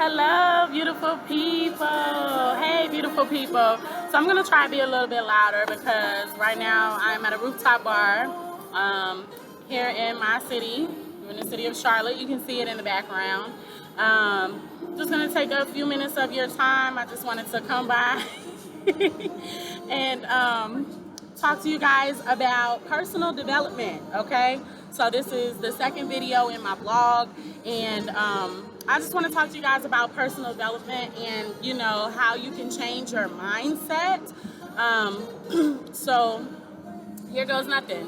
Hello, beautiful people. Hey, beautiful people. So I'm going to try to be a little bit louder because right now I'm at a rooftop bar here in my city, in the city of Charlotte. You can see it in the background. Just going to take a few minutes of your time. I just wanted to come by and talk to you guys about personal development, okay? So this is the second video in my blog, and I just want to talk to you guys about personal development and, you know, how you can change your mindset. So here goes nothing.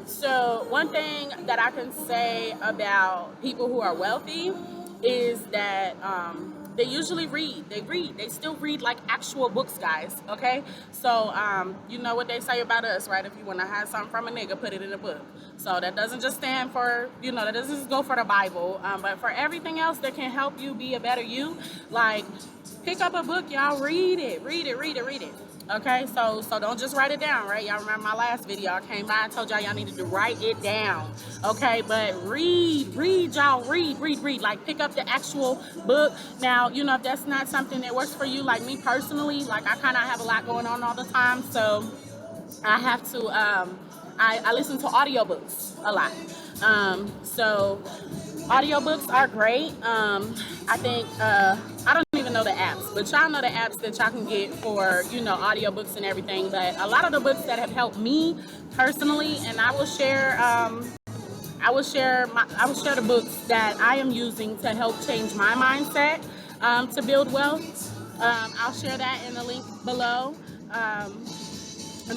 So one thing that I can say about people who are wealthy is that they usually read. They still read like actual books, guys, okay? So, you know what they say about us, right? If you want to hide something from a nigga, put it in a book. So that doesn't just stand for, you know, that doesn't just go for the Bible, but for everything else that can help you be a better you, like pick up a book, y'all, read it. Okay, so don't just write it down, right? Y'all remember my last video, I came by and told y'all needed to write it down, okay? But read, y'all, read. Like, pick up the actual book. Now, you know, if that's not something that works for you, like me personally, like I kind of have a lot going on all the time, so I have to, I listen to audiobooks a lot. So audiobooks are great. I think, I don't even know the apps, but y'all know the apps that y'all can get for, you know, audiobooks and everything. But a lot of the books that have helped me personally, and I will share the books that I am using to help change my mindset, to build wealth. I'll share that in the link below.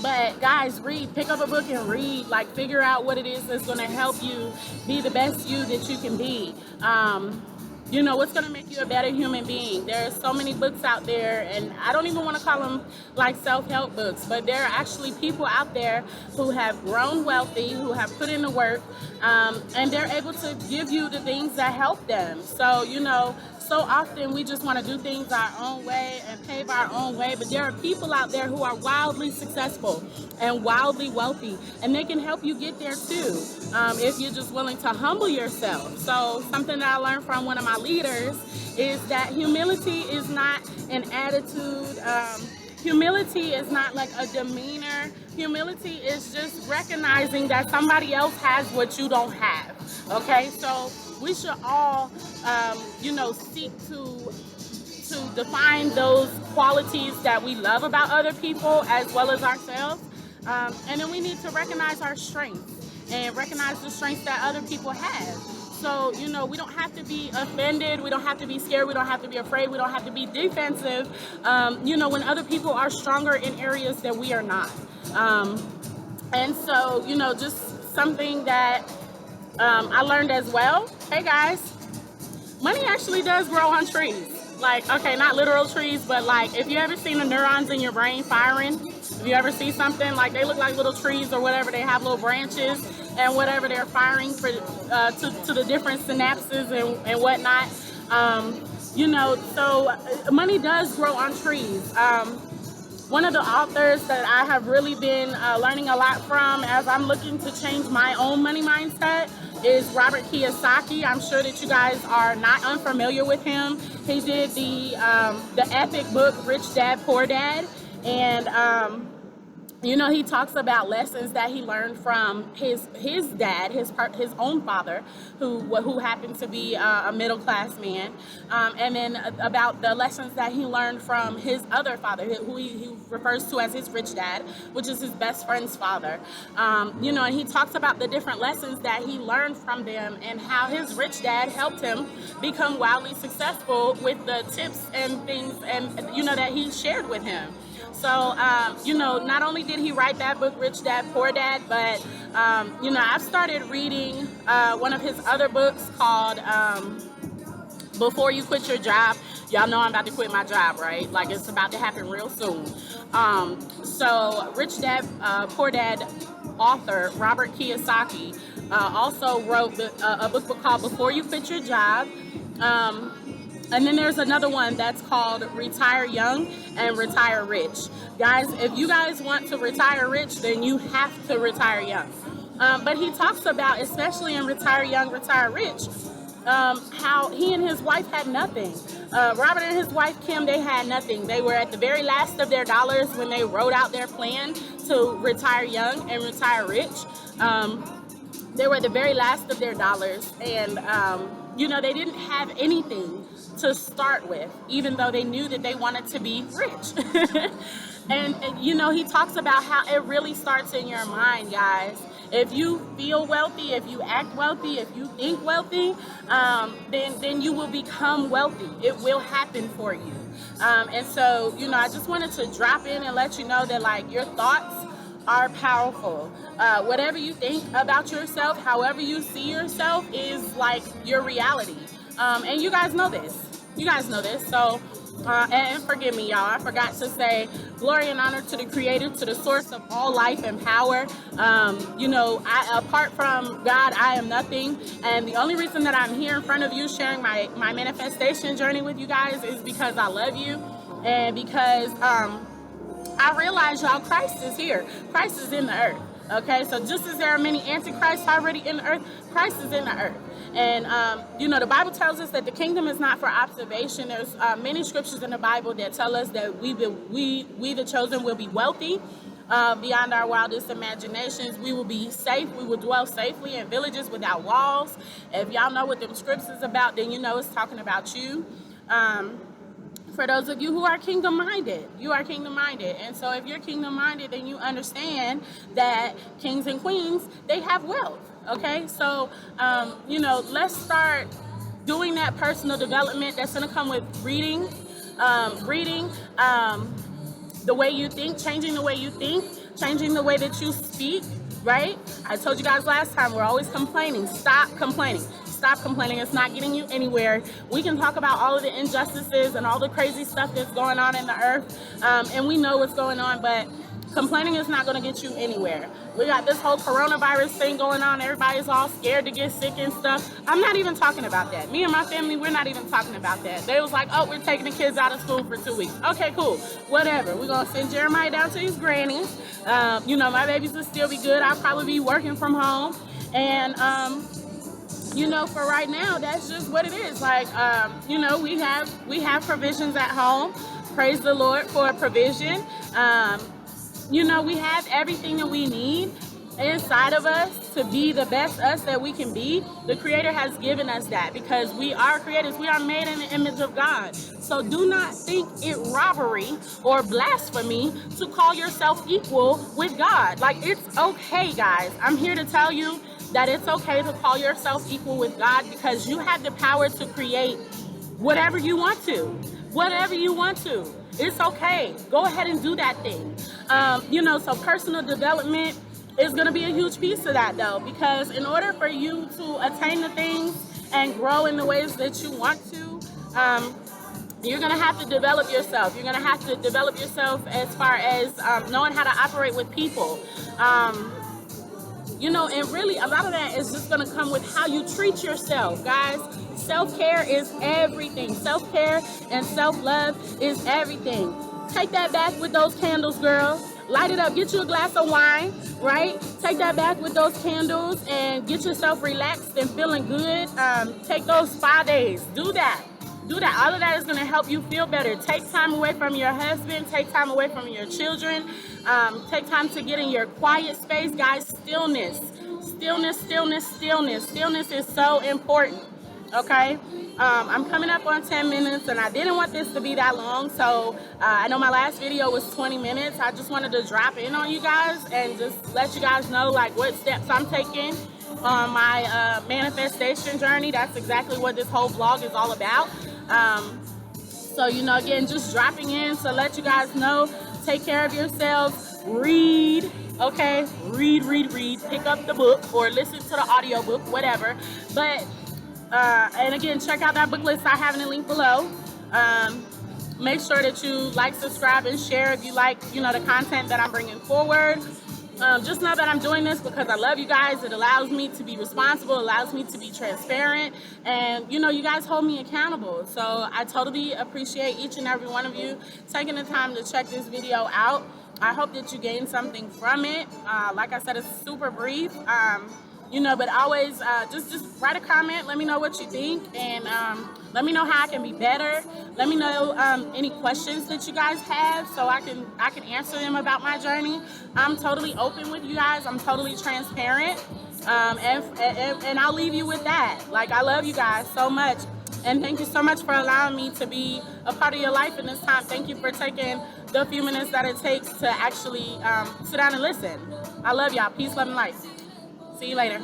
But guys, pick up a book and read, like figure out what it is that's going to help you be the best you that you can be. You know, what's going to make you a better human being. There are so many books out there, and I don't even want to call them like self-help books, but there are actually people out there who have grown wealthy, who have put in the work, and they're able to give you the things that help them. So, you know, so often we just want to do things our own way and pave our own way, but there are people out there who are wildly successful and wildly wealthy, and they can help you get there too, if you're just willing to humble yourself. So something that I learned from one of my leaders is that humility is not an attitude. Humility is not like a demeanor. Humility is just recognizing that somebody else has what you don't have. Okay, so we should all, you know, seek to define those qualities that we love about other people as well as ourselves. And then we need to recognize our strengths and recognize the strengths that other people have. So, you know, we don't have to be offended. We don't have to be scared. We don't have to be afraid. We don't have to be defensive, you know, when other people are stronger in areas that we are not. And so, you know, just something that I learned as well. Hey, guys, money actually does grow on trees. Like, okay, not literal trees, but like if you ever seen the neurons in your brain firing, if you ever see something, like they look like little trees or whatever, they have little branches and whatever, they're firing for to the different synapses and whatnot. You know, so money does grow on trees. One of the authors that I have really been learning a lot from as I'm looking to change my own money mindset is Robert Kiyosaki. I'm sure that you guys are not unfamiliar with him. He did the epic book Rich Dad Poor Dad, and you know, he talks about lessons that he learned from his dad, his own father, who happened to be a middle-class man, and then about the lessons that he learned from his other father, who he refers to as his rich dad, which is his best friend's father. You know, and he talks about the different lessons that he learned from them and how his rich dad helped him become wildly successful with the tips and things, and you know, that he shared with him. So, you know, not only did he write that book, Rich Dad, Poor Dad, but, you know, I've started reading one of his other books called Before You Quit Your Job. Y'all know I'm about to quit my job, right? Like, it's about to happen real soon. So, Rich Dad, Poor Dad author Robert Kiyosaki also wrote a book called Before You Quit Your Job. And then there's another one that's called Retire Young and Retire Rich. Guys, if you guys want to retire rich, then you have to retire young. But he talks about, especially in Retire Young, Retire Rich, how he and his wife had nothing. Robert and his wife Kim, they had nothing. They were at the very last of their dollars when they wrote out their plan to retire young and retire rich. They were at the very last of their dollars, and you know, they didn't have anything to start with, even though they knew that they wanted to be rich. And you know, he talks about how it really starts in your mind, guys. If you feel wealthy, if you act wealthy, if you think wealthy, then you will become wealthy. It will happen for you. And so, you know, I just wanted to drop in and let you know that, like, your thoughts are powerful. Whatever you think about yourself, however you see yourself, is like your reality. And you guys know this. You guys know this. So, and forgive me, y'all, I forgot to say glory and honor to the Creator, to the source of all life and power. You know, apart from God, I am nothing. And the only reason that I'm here in front of you sharing my manifestation journey with you guys is because I love you, and because I realize, y'all, Christ is here. Christ is in the earth. Okay, so just as there are many antichrists already in the earth, Christ is in the earth. And, you know, the Bible tells us that the kingdom is not for observation. There's many scriptures in the Bible that tell us that we the chosen will be wealthy beyond our wildest imaginations. We will be safe. We will dwell safely in villages without walls. If y'all know what them scriptures is about, then you know it's talking about you. For those of you who are kingdom-minded, you are kingdom-minded. And so if you're kingdom-minded, then you understand that kings and queens, they have wealth, okay? So, you know, let's start doing that personal development. That's going to come with reading, the way you think, changing the way you think, changing the way that you speak, right? I told you guys last time, we're always complaining. Stop complaining. Stop complaining. It's not getting you anywhere. We can talk about all of the injustices and all the crazy stuff that's going on in the earth, and we know what's going on, but complaining is not going to get you anywhere. We got this whole coronavirus thing going on. Everybody's all scared to get sick and stuff. I'm not even talking about that. Me and my family, we're not even talking about that. They was like, oh, we're taking the kids out of school for 2 weeks. Okay, cool. Whatever. We're going to send Jeremiah down to his granny. You know, my babies will still be good. I'll probably be working from home. And, you know, for right now, that's just what it is. Like, you know, we have provisions at home. Praise the Lord for provision. You know, we have everything that we need inside of us to be the best us that we can be. The Creator has given us that because we are creators. We are made in the image of God. So do not think it robbery or blasphemy to call yourself equal with God. Like, it's okay, guys. I'm here to tell you that it's okay to call yourself equal with God because you have the power to create whatever you want to. Whatever you want to. It's okay. Go ahead and do that thing. You know, so personal development is going to be a huge piece of that, though, because in order for you to attain the things and grow in the ways that you want to, you're going to have to develop yourself. You're going to have to develop yourself as far as knowing how to operate with people. You know, and really a lot of that is just going to come with how you treat yourself, guys. Self-care is everything. Self-care and self-love is everything. Take that back with those candles, girl. Light it up. Get you a glass of wine, right? Take that back with those candles and get yourself relaxed and feeling good. Take those spa days. Do that. Do that. All of that is going to help you feel better. Take time away from your husband. Take time away from your children. Take time to get in your quiet space. Guys, stillness. Stillness, stillness, stillness. Stillness is so important. Okay? I'm coming up on 10 minutes, and I didn't want this to be that long, so I know my last video was 20 minutes. I just wanted to drop in on you guys and just let you guys know, like, what steps I'm taking on my manifestation journey. That's exactly what this whole vlog is all about. So, you know, again, just dropping in to let you guys know, take care of yourselves, read, okay? Read. Pick up the book or listen to the audio book, whatever. But and again, check out that book list I have in the link below. Make sure that you like, subscribe, and share if you like, you know, the content that I'm bringing forward. Just know that I'm doing this because I love you guys. It allows me to be responsible, allows me to be transparent, and, you know, you guys hold me accountable. So I totally appreciate each and every one of you taking the time to check this video out. I hope that you gained something from it. Like I said, it's super brief. you know, but always just write a comment. Let me know what you think, and let me know how I can be better. Let me know any questions that you guys have, so I can answer them about my journey. I'm totally open with you guys. I'm totally transparent, and I'll leave you with that. Like, I love you guys so much, and thank you so much for allowing me to be a part of your life in this time. Thank you for taking the few minutes that it takes to actually sit down and listen. I love y'all. Peace, love, and light. See you later.